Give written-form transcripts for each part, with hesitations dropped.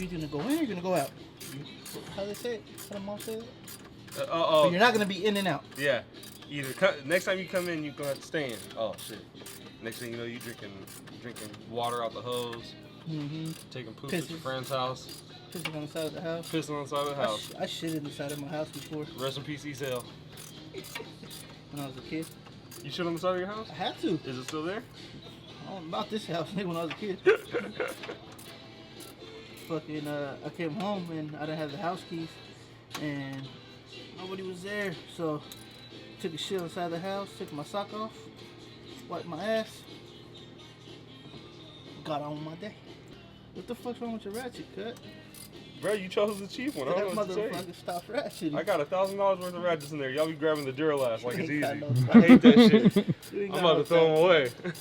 you gonna go in or you gonna go out? How they say it? How the mom say it? But you're not gonna be in and out. Yeah. Either next time you come in, you're gonna have to stay in. Oh shit. Next thing you know, you drinking water out the hose. Taking poops at your friend's house. Pissing on the side of the house. Pissing on the side of the house. I shit in the side of my house before. Rest in peace, Ezel. When I was a kid. You shit on the side of your house? I had to. Is it still there? I don't know about this house, nigga, when I was a kid. Fucking, I came home and I didn't have the house keys. And nobody was there. So, took a shit on the side of the house, took my sock off, wiped my ass, got on with my day. What the fuck's wrong with your ratchet, cut? Bro, you chose the cheap one. I don't know what to say. That motherfucker stopped ratcheting. I got $1,000 worth of ratchets in there. Y'all be grabbing the Duralast like it's easy. I hate that shit. I'm about to throw them away. I'm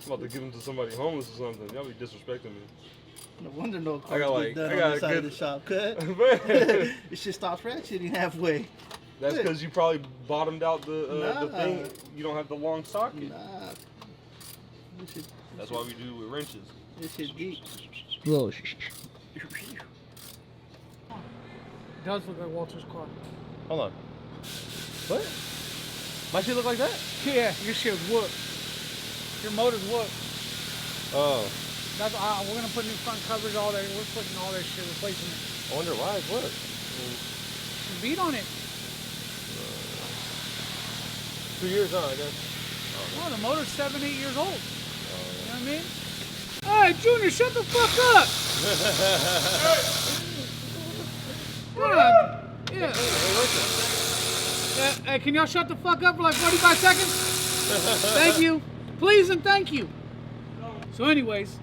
about to give them to somebody homeless or something. Y'all be disrespecting me. No wonder no cars get done on the side of the shop, cut. This shit stops ratcheting halfway. That's because you probably bottomed out the thing. You don't have the long socket. Nah. That's why we do with wrenches. This shit geek. Whoa. It does look like Walter's car. Hold on. What? My shit look like that? Yeah, your shit was whooped. Your motor's whooped. Oh. That's we're gonna put new front covers, all that. We're putting all that shit, replacing it. I wonder why it's what? Beat on it. 2 years on, I guess. Oh, the motor's 7, 8 years old. You know what I mean? Hey, Junior, shut the fuck up! Yeah. Hey, can y'all shut the fuck up for like 45 seconds? Thank you. Please and thank you. So anyways,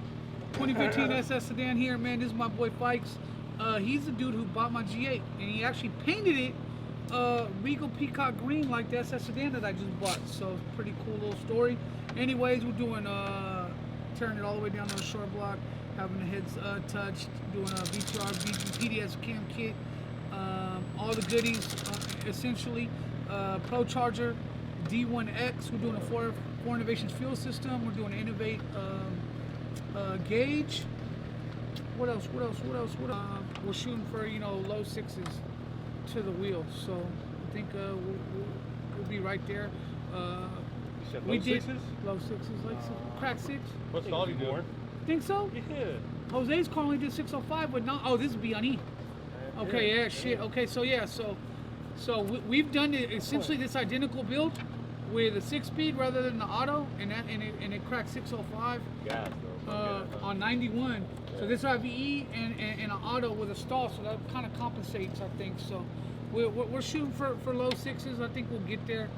2015 SS Sedan here, man. This is my boy Fikes. He's the dude who bought my G8, and he actually painted it Regal Peacock Green like the SS Sedan that I just bought. So it's a pretty cool little story. Anyways, we're doing tearing it all the way down on the short block, having the heads touched, doing a VTR, PDS cam kit, all the goodies essentially. Procharger D1-X. We're doing a four innovations fuel system. We're doing an Innovate gauge. What else? We're shooting for, you know, low sixes to the wheel. So I think we'll be right there. We did low sixes, like crack six. What stall do you do? Think so? Yeah. Jose's car only did 605, but not. Oh, this is BNE. Okay, yeah, shit. Okay, so yeah, so we've done it essentially this identical build with a 6-speed rather than the auto, and it cracked 605 on 91. So this IVE and an auto with a stall, so that kind of compensates, I think. So we're shooting for low sixes. I think we'll get there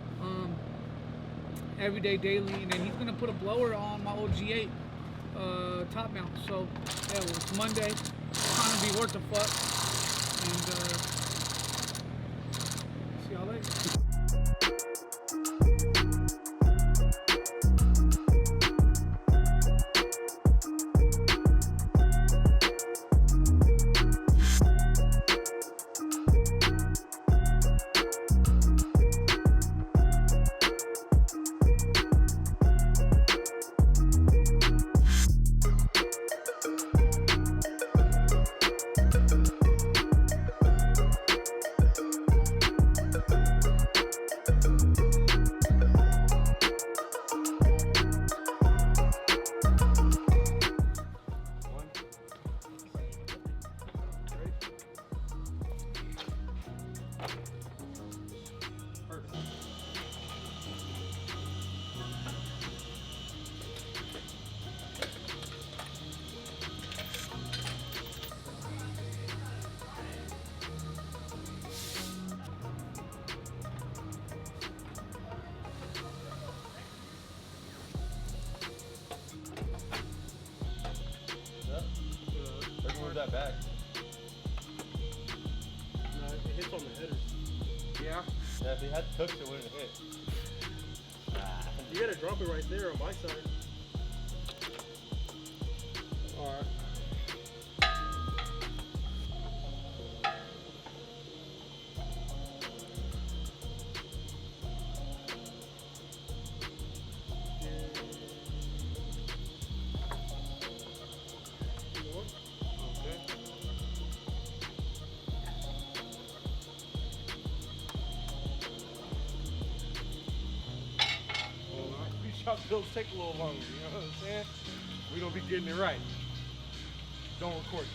every day, daily, and then he's gonna put a blower on my old G8 top mount. So yeah, well, it's Monday. It's trying to be worth the fuck, and see y'all later. That back. No, it hits on the header. Yeah? Yeah, if he had hooks, it wouldn't hit. You gotta drop it right there on my side. Alright. builds take a little longer, you know what I'm saying? We gonna be getting it right. Don't record it.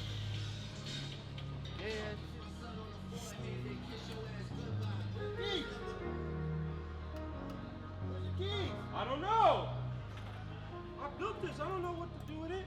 I don't know. I built this. I don't know what to do with it.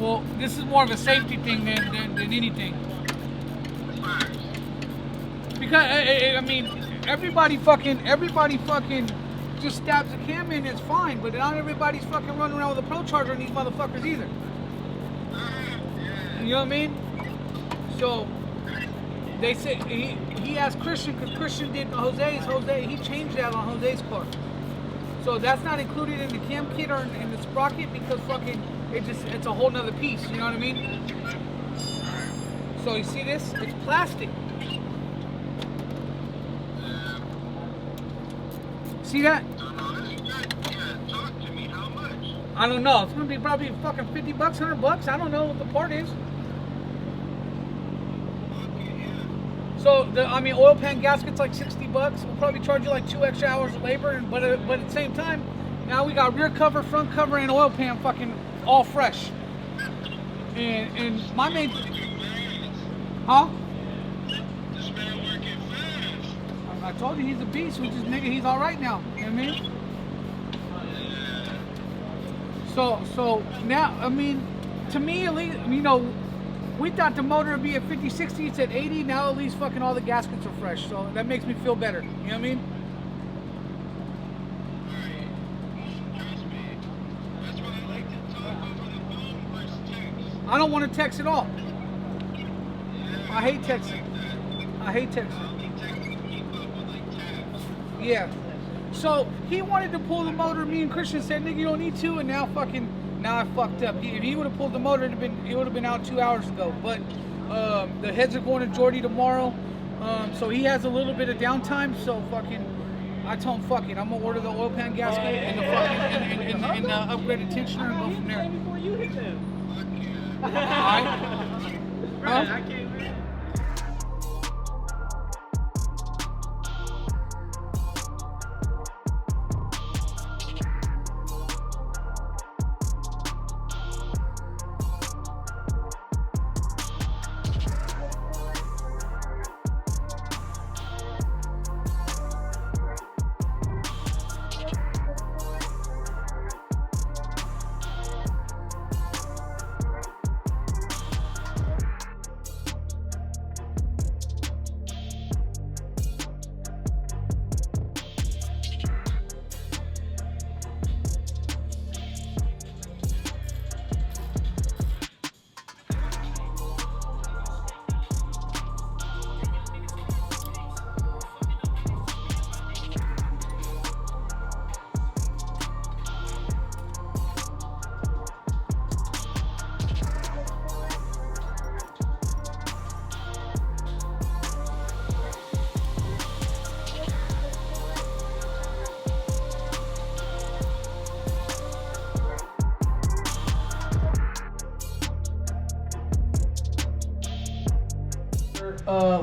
Well, this is more of a safety thing than anything. Because I mean, everybody fucking just stabs a cam in, it's fine. But not everybody's fucking running around with a Procharger in these motherfuckers either. You know what I mean? So they say he asked Christian, because Christian did Jose, he changed that on Jose's car. So that's not included in the cam kit or in the sprocket, because fucking it's a whole nother piece, you know what I mean? So you see this? It's plastic. See that? I don't know. It's gonna be probably fucking $50, $100. I don't know what the part is. So oil pan gasket's like $60. We'll probably charge you like 2 extra hours of labor, but at the same time, now we got rear cover, front cover, and oil pan fucking all fresh. And my main, huh? I told you he's a beast. We just nigga, he's all right now. You know what I mean? So now, I mean, to me at least, you know, we thought the motor would be at 50, 60. It's at 80. Now at least fucking all the gaskets are fresh. So that makes me feel better. You know what I mean? I don't want to text at all. I hate texting. Yeah. So he wanted to pull the motor. Me and Christian said, "Nigga, you don't need to." And now I fucked up. If he would have pulled the motor, it would have been out 2 hours ago. But the heads are going to Jordy tomorrow, so he has a little bit of downtime. So I told him, fuck it. I'm gonna order the oil pan gasket and the fucking and the upgraded tensioner and go from there. Before you hit them. Alright. Right, I can't wait.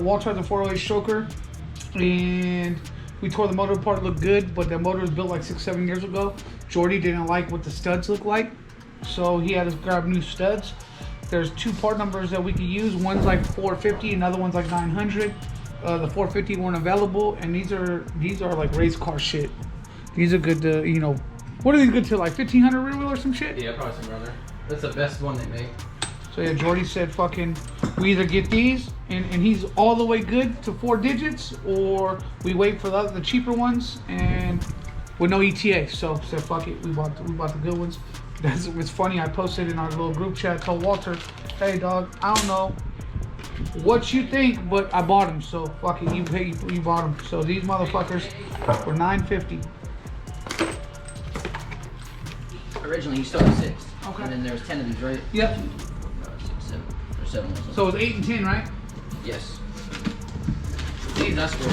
Wall charge the 408 stroker, and we tore the motor apart. It looked good, but the motor was built like 6-7 years ago. Jordy didn't like what the studs look like, so he had to grab new studs. There's 2 part numbers that we could use. One's like 450, another one's like 900. The 450 weren't available, and these are like race car shit. These are good to, you know, what are these good to, like 1500 rear wheel or some shit? Yeah, probably some runner. That's the best one they make. So yeah, Jordy said fucking, we either get these and he's all the way good to 4 digits, or we wait for the cheaper ones and with no ETA. So said fuck it, we bought the good ones. It's funny, I posted in our little group chat, told Walter, hey dog, I don't know what you think, but I bought them, so fuck it, you bought them. So these motherfuckers were $9.50. Originally, you started 6. Okay. And then there was 10 of these, right? Yep. 6, 7, or 7. So it's 8 and 10, right? Yes. These I scored.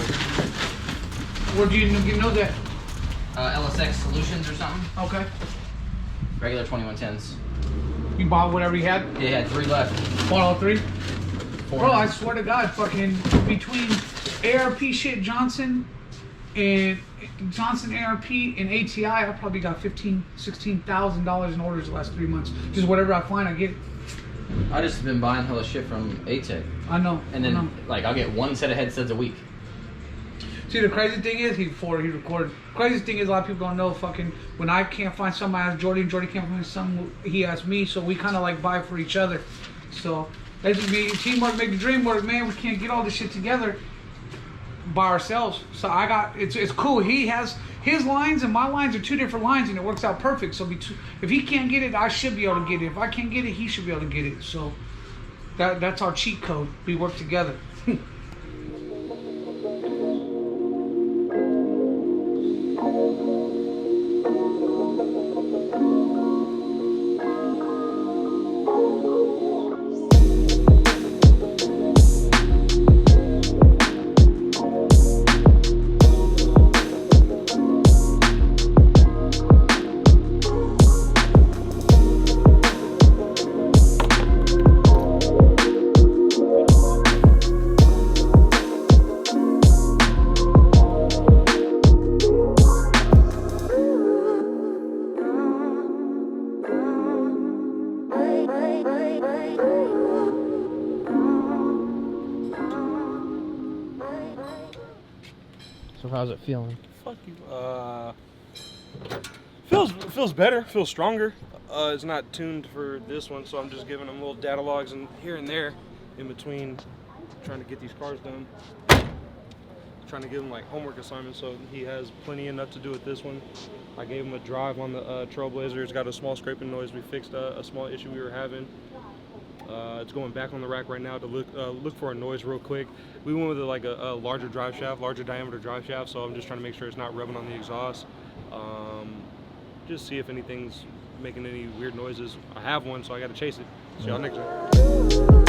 Where'd you know that? LSX Solutions or something. Okay. Regular 2110s. You bought whatever you had? They had 3 left. Bought all 3? 4. Bro, I swear to God, fucking between ARP shit Johnson and Johnson ARP and ATI, I probably got $16,000 in orders the last 3 months. Just whatever I find, I get it. I just been buying hella shit from ATEC. I know. And then, like, I'll get 1 set of headsets a week. See, the crazy thing is, he recorded. Crazy thing is, a lot of people don't know, fucking, when I can't find something, I ask Jordy, and Jordy can't find something, he asks me, so we kind of like buy for each other. So, that's just me, teamwork make the dream work, man. We can't get all this shit together by ourselves. So I got, it's cool. He has his lines and my lines are 2 different lines, and it works out perfect. So if he can't get it, I should be able to get it. If I can't get it, he should be able to get it. So that's our cheat code. We work together. So how's it feeling? Fuck you. Feels better. Feels stronger. It's not tuned for this one, so I'm just giving him little data logs and here and there, in between, trying to get these cars done. Trying to give him like homework assignments, so he has plenty enough to do with this one. I gave him a drive on the Trailblazer. It's got a small scraping noise. We fixed a small issue we were having. It's going back on the rack right now to look for a noise real quick. We went with a larger drive shaft, larger diameter drive shaft, so I'm just trying to make sure it's not rubbing on the exhaust. Just see if anything's making any weird noises. I have one, so I got to chase it. See y'all next time.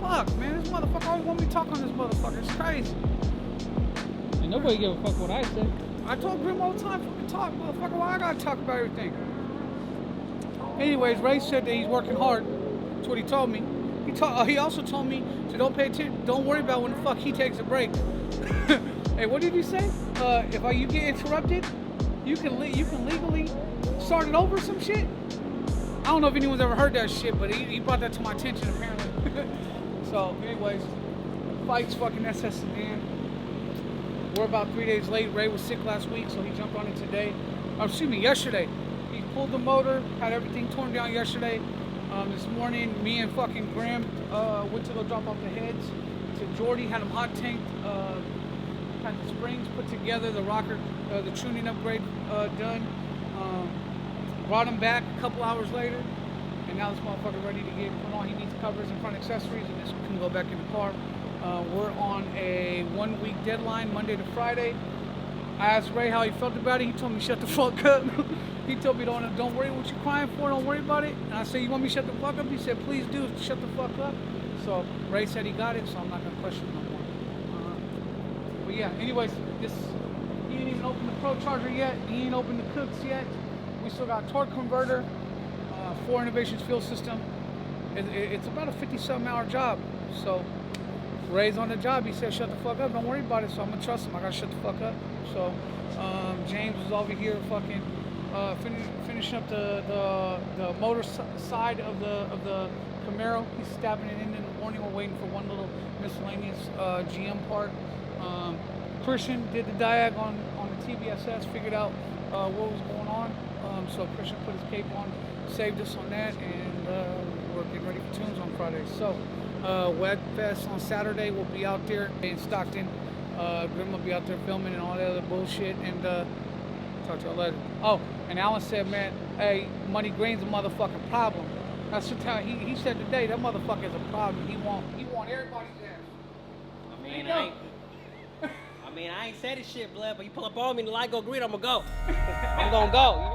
Fuck, man, this motherfucker always want me to talk on this motherfucker. It's crazy. And nobody give a fuck what I say. I told Grim all the time, fucking talk, motherfucker. Why I gotta talk about everything? Anyways, Ray said that he's working hard. That's what he told me. He also told me to don't pay attention. Don't worry about when the fuck he takes a break. Hey, what did you say? If you get interrupted, you can legally start it over some shit. I don't know if anyone's ever heard that shit, but he brought that to my attention apparently. So, anyways, Fike's fucking SS Sedan. We're about 3 days late. Ray was sick last week, so he jumped on it today. Yesterday. He pulled the motor, had everything torn down yesterday. This morning, me and fucking Graham went to go drop off the heads to Jordy, had him hot tanked, had the springs put together, the rocker, the tuning upgrade done. Brought him back a couple hours later, and now this motherfucker ready to get put on. He needs covers and front accessories, and this can go back in the car. We're on a 1-week deadline, Monday to Friday. I asked Ray how he felt about it. He told me shut the fuck up. He told me don't worry what you're crying for, don't worry about it. And I said, you want me to shut the fuck up? He said, please do, shut the fuck up. So Ray said he got it, so I'm not gonna question no more. But yeah, anyways, he ain't even opened the Procharger yet. He ain't opened the cooks yet. We still got torque converter, 4 Innovations fuel system. It's about a 50-something hour job. So Ray's on the job. He said, shut the fuck up, don't worry about it. So I'm gonna trust him. I gotta shut the fuck up. So James is over here fucking finishing up the motor side of the Camaro. He's stabbing it in the morning. We're waiting for one little miscellaneous GM part. Christian did the diag on the TVSS, figured out what was going on. So Christian put his cape on, saved us on that, and we're getting ready for tunes on Friday. So Wet Fest on Saturday, we'll be out there in Stockton. Grim will be out there filming and all that other bullshit, and talk to y'all later. Oh, and Allen said, man, hey, Money Green's a motherfucking problem. That's what he said today. That motherfucker is a problem. He want everybody's ass. I mean, I ain't said this shit, blood, but you pull up on me and the light go green, I'm gonna go. I'm gonna go.